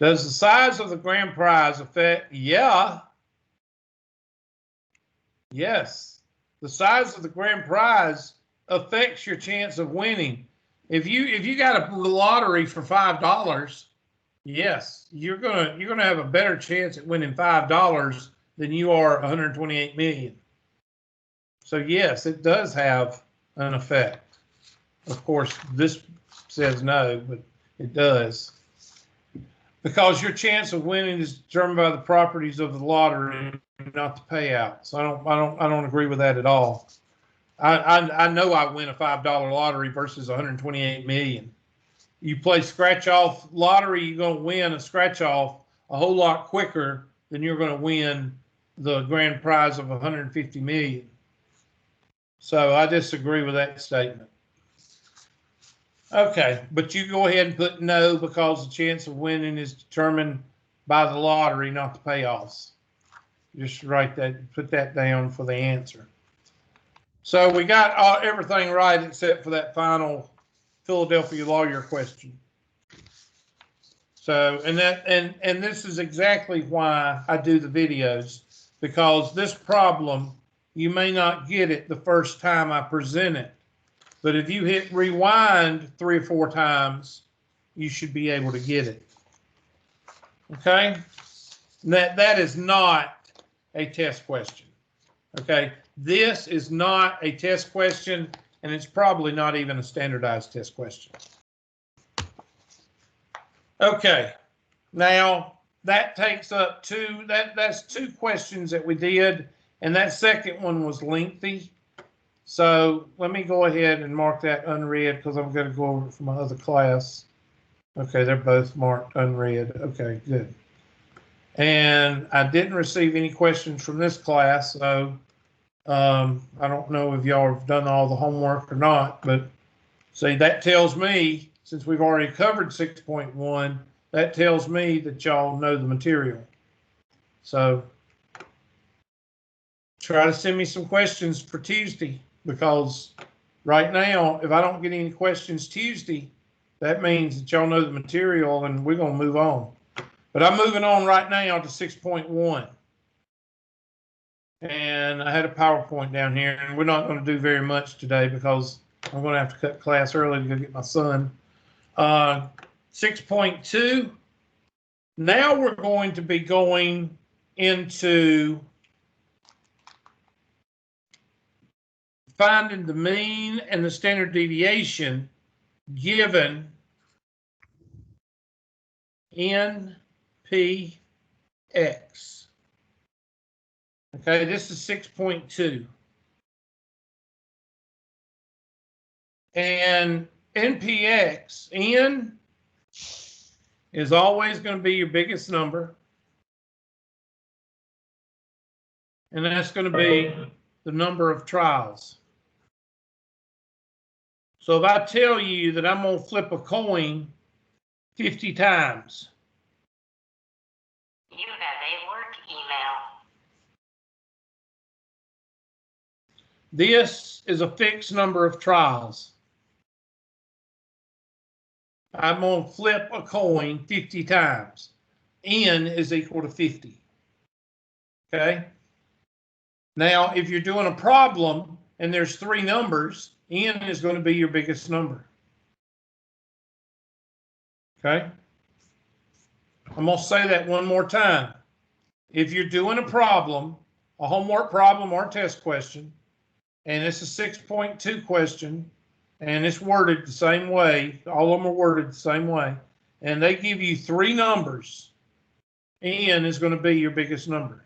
Does the size of the grand prize affect? Yeah. Yes. The size of the grand prize affects your chance of winning. If you got a lottery for $5, yes, you're gonna have a better chance at winning $5 than you are 128 million. So yes, it does have an effect. Of course, this says no, but it does. Because your chance of winning is determined by the properties of the lottery, not the payout. So I don't agree with that at all. I know I win a $5 lottery versus 128 million. You play scratch off lottery, you're going to win a scratch off a whole lot quicker than you're going to win the grand prize of 150 million. So I disagree with that statement. Okay, but you go ahead and put no, because the chance of winning is determined by the lottery, not the payoffs. Just write that, put that down for the answer. So we got everything right except for that final Philadelphia lawyer question. So, and this is exactly why I do the videos, because this problem, you may not get it the first time I present it, but if you hit rewind 3 or 4 times, you should be able to get it. Okay? That is not a test question. Okay? This is not a test question, and it's probably not even a standardized test question. Okay, now that takes up that's 2 questions that we did, and that second one was lengthy. So let me go ahead and mark that unread, because I'm going to go over it for my other class. Okay, they're both marked unread. Okay, good. And I didn't receive any questions from this class, so I don't know if y'all have done all the homework or not, but see, that tells me, since we've already covered 6.1, that tells me that y'all know the material. So try to send me some questions for Tuesday, because right now, if I don't get any questions Tuesday, that means that y'all know the material, and we're going to move on. But I'm moving on right now to 6.1. And I had a PowerPoint down here, and we're not going to do very much today because I'm going to have to cut class early to go get my son. 6.2, now we're going to be going into finding the mean and the standard deviation given NPX. Okay, this is 6.2. And NPX, N is always going to be your biggest number. And that's going to be the number of trials. So if I tell you that I'm going to flip a coin 50 times. You have a work email. This is a fixed number of trials. I'm going to flip a coin 50 times. N is equal to 50. Okay? Now, if you're doing a problem and there's 3 numbers, N is going to be your biggest number. Okay? I'm going to say that one more time. If you're doing a problem, a homework problem or a test question, and it's a 6.2 question, and it's worded the same way, all of them are worded the same way, and they give you 3 numbers, N is going to be your biggest number.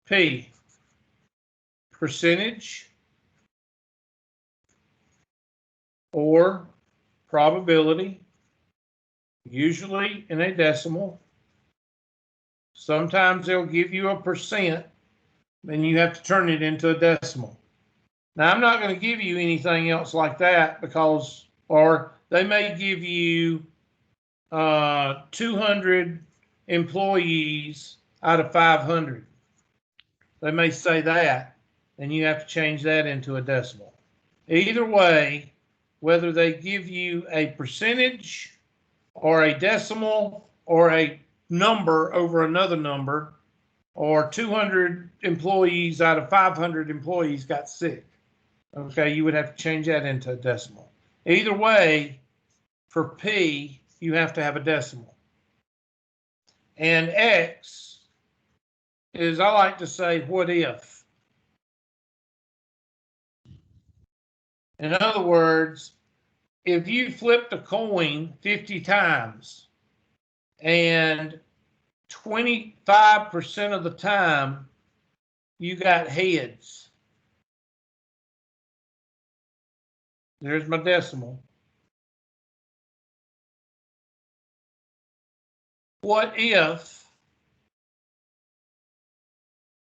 P, percentage or probability, usually in a decimal. Sometimes they'll give you a percent, and you have to turn it into a decimal. Now, I'm not going to give you anything else like that because, or they may give you 200 employees out of 500. They may say that, and you have to change that into a decimal. Either way, whether they give you a percentage or a decimal or a number over another number, or 200 employees out of 500 employees got sick, okay, you would have to change that into a decimal. Either way, for P, you have to have a decimal. And X is, I like to say, what if? In other words, if you flipped a coin 50 times and 25% of the time you got heads, there's my decimal. What if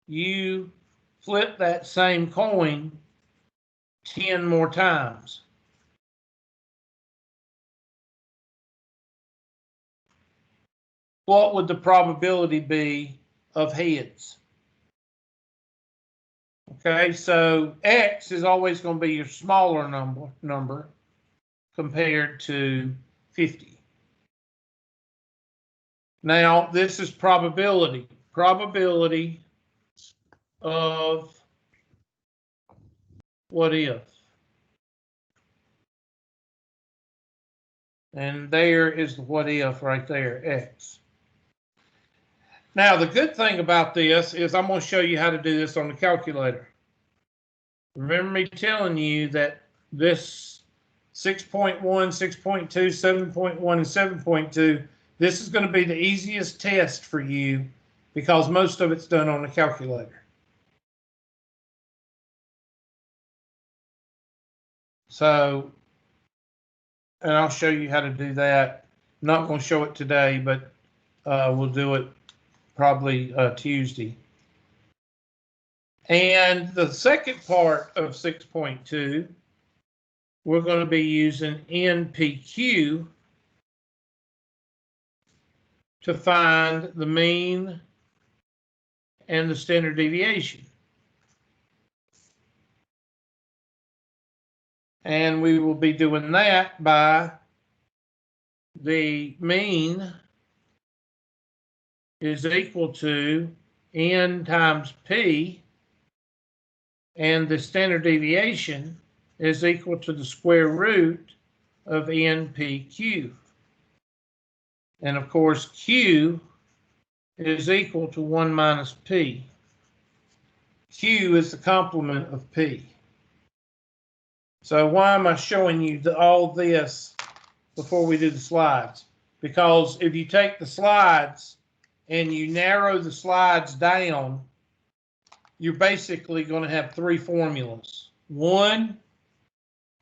you flip that same coin 10 more times? What would the probability be of heads? Okay, so X is always going to be your smaller number compared to 50. Now, this is probability. Probability of what if? And there is the what if right there, X. Now, the good thing about this is I'm going to show you how to do this on the calculator. Remember me telling you that this 6.1, 6.2, 7.1, and 7.2, this is going to be the easiest test for you because most of it's done on the calculator. So, and I'll show you how to do that. I'm not going to show it today, but we'll do it probably Tuesday. And the second part of 6.2, we're going to be using NPQ to find the mean and the standard deviation. And we will be doing that by the mean is equal to N times P, and the standard deviation is equal to the square root of NPQ. And of course, Q is equal to 1 minus P. Q is the complement of P. So why am I showing you all this before we do the slides? Because if you take the slides and you narrow the slides down, you're basically going to have 3 formulas. One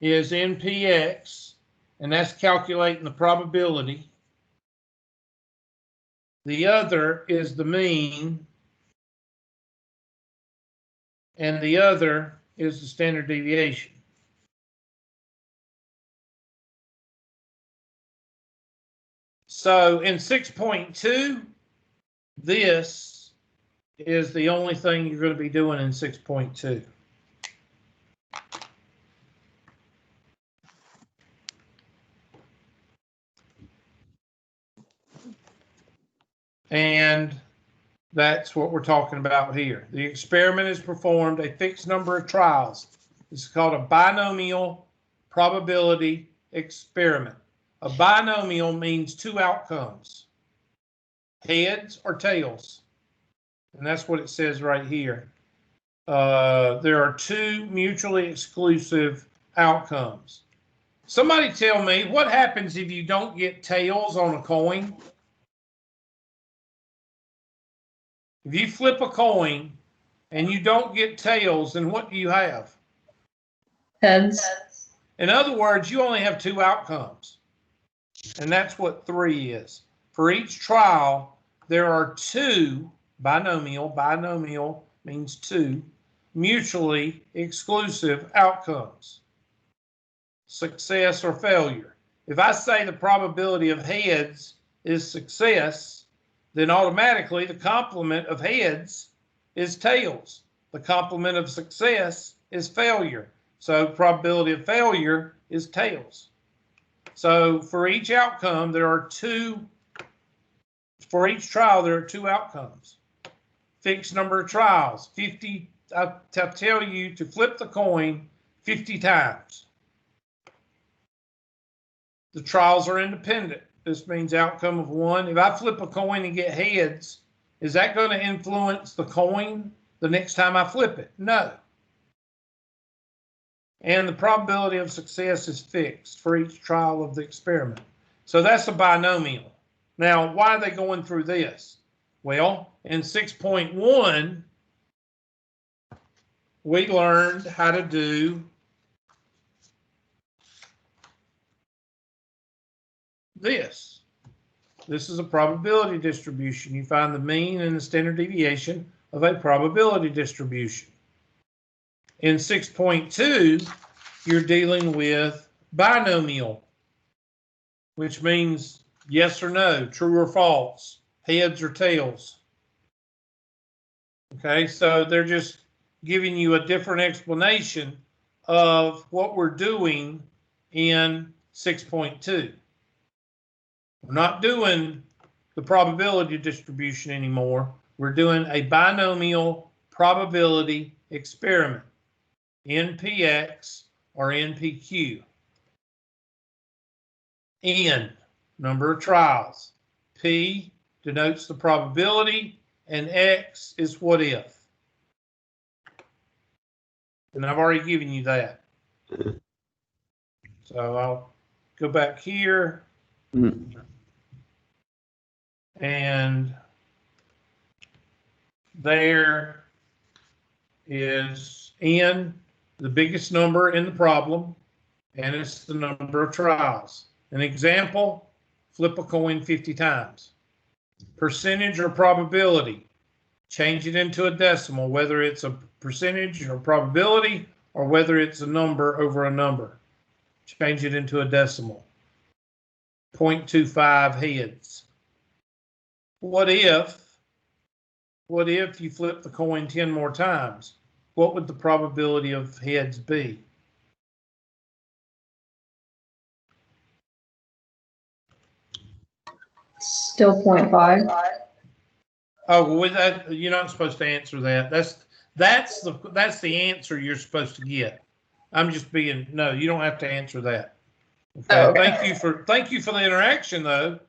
is NPX, and that's calculating the probability. The other is the mean. and the other is the standard deviation. So in 6.2, this is the only thing you're going to be doing in 6.2. And that's what we're talking about here. The experiment is performed a fixed number of trials. This is called a binomial probability experiment. A binomial means two outcomes, heads or tails. And that's what it says right here. There are two mutually exclusive outcomes. Somebody tell me what happens if you don't get tails on a coin? If you flip a coin and you don't get tails, then what do you have? Heads. In other words, you only have two outcomes. And that's what 3 is. For each trial, there are two binomial means two, mutually exclusive outcomes, success or failure. If I say the probability of heads is success, then automatically the complement of heads is tails. The complement of success is failure. So probability of failure is tails. So for each outcome, there are two. For each trial, there are two outcomes. Fixed number of trials, 50. I tell you to flip the coin 50 times. The trials are independent. This means outcome of 1. If I flip a coin and get heads, is that going to influence the coin the next time I flip it? No. And the probability of success is fixed for each trial of the experiment. So that's a binomial. Now, why are they going through this? Well, in 6.1, we learned how to do this. This is a probability distribution. You find the mean and the standard deviation of a probability distribution. In 6.2, you're dealing with binomial, which means yes or no, true or false, heads or tails. Okay, so they're just giving you a different explanation of what we're doing in 6.2. We're not doing the probability distribution anymore. We're doing a binomial probability experiment, NPX or NPQ. N, number of trials. P denotes the probability, and X is what if. And I've already given you that. So I'll go back here. And there is N, the biggest number in the problem, and it's the number of trials. An example, flip a coin 50 times. Percentage or probability, change it into a decimal, whether it's a percentage or probability or whether it's a number over a number. Change it into a decimal. 0.25 heads. What if you flip the coin 10 more times? What would the probability of heads be? Still 0.5. Oh, well, that, you're not supposed to answer that. That's the answer you're supposed to get. I'm just being, no, you don't have to answer that. Okay. Oh, okay. Thank you for the interaction, though.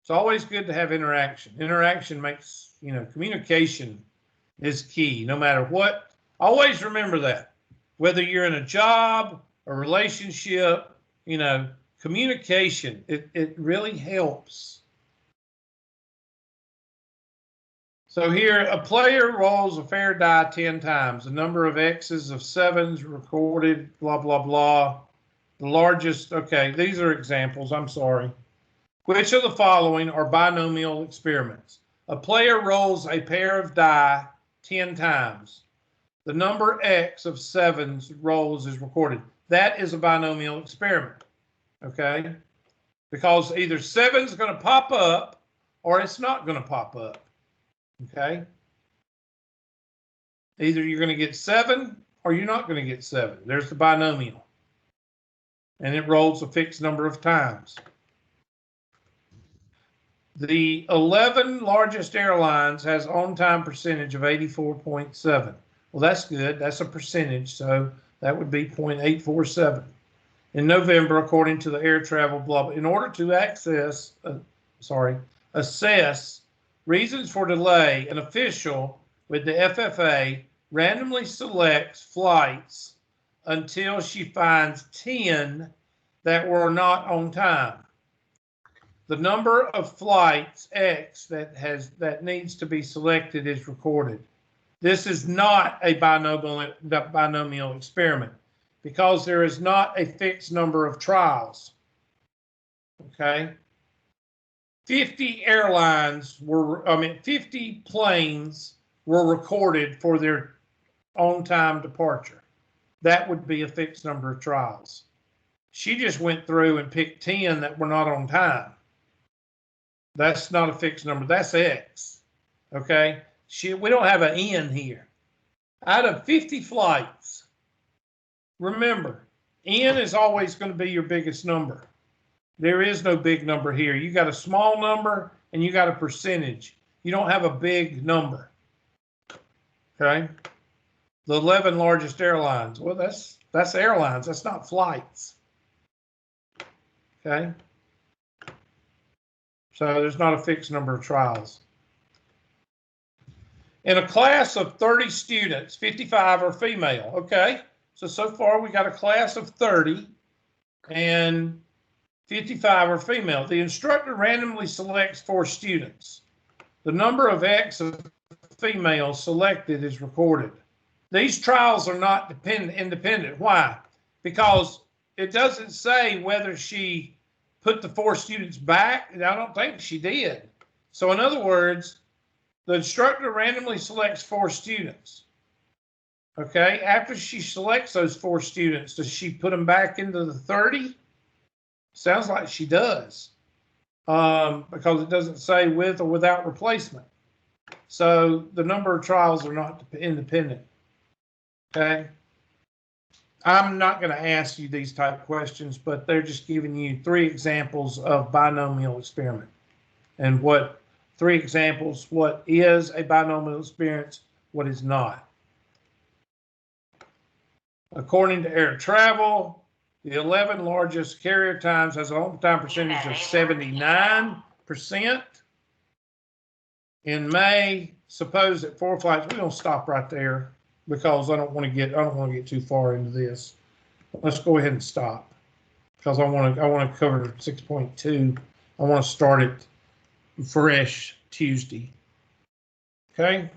It's always good to have interaction. Interaction makes, communication is key, no matter what. Always remember that. Whether you're in a job, a relationship, communication, it really helps. So here, a player rolls a fair die 10 times. The number of X's of 7s recorded, blah, blah, blah. The largest, okay, these are examples, I'm sorry. Which of the following are binomial experiments? A player rolls a pair of die 10 times. the number X of 7's rolls is recorded. That is a binomial experiment, okay? Because either 7's going to pop up or it's not going to pop up, okay? Either you're going to get 7 or you're not going to get 7. There's the binomial. And it rolls a fixed number of times. The 11 largest airlines has on-time percentage of 84.7. Well, that's good. That's a percentage, so that would be 0.847. In November, according to the air travel blah, in order to assess reasons for delay, an official with the FFA randomly selects flights until she finds 10 that were not on time. The number of flights X that needs to be selected is recorded. This is not a binomial experiment because there is not a fixed number of trials. Okay. 50 planes were recorded for their on-time departure. That would be a fixed number of trials. She just went through and picked 10 that were not on time. That's not a fixed number. That's X. Okay. We don't have an N here. Out of 50 flights, remember, N is always going to be your biggest number. There is no big number here. You got a small number and you got a percentage. You don't have a big number. Okay. The 11 largest airlines. Well, that's airlines. That's not flights. Okay. So there's not a fixed number of trials. In a class of 30 students, 55 are female. Okay. So far we got a class of 30 and 55 are female. The instructor randomly selects 4 students. The number of X of females selected is recorded. These trials are not independent. Why? Because it doesn't say whether she put the 4 students back. I don't think she did. So in other words, the instructor randomly selects 4 students. Okay, after she selects those 4 students, does she put them back into the 30? Sounds like she does, because it doesn't say with or without replacement. So the number of trials are not independent. Okay. I'm not going to ask you these type of questions, but they're just giving you 3 examples of binomial experiment and what 3 examples, what is a binomial experiment, what is not. According to air travel, the 11 largest carrier times has an on-time percentage of 79%. In May, suppose that 4 flights, we're going to stop right there because I don't want to get too far into this. Let's go ahead and stop because I want to cover 6.2. I want to start it fresh Tuesday. Okay.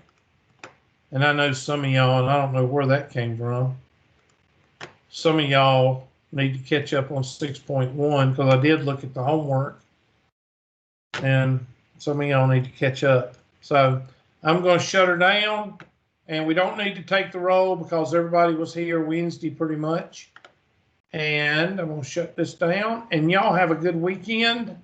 And I know some of y'all, and I don't know where that came from. Some of y'all need to catch up on 6.1 because I did look at the homework and some of y'all need to catch up. So I'm going to shut her down and we don't need to take the roll because everybody was here Wednesday pretty much. And I'm going to shut this down and y'all have a good weekend.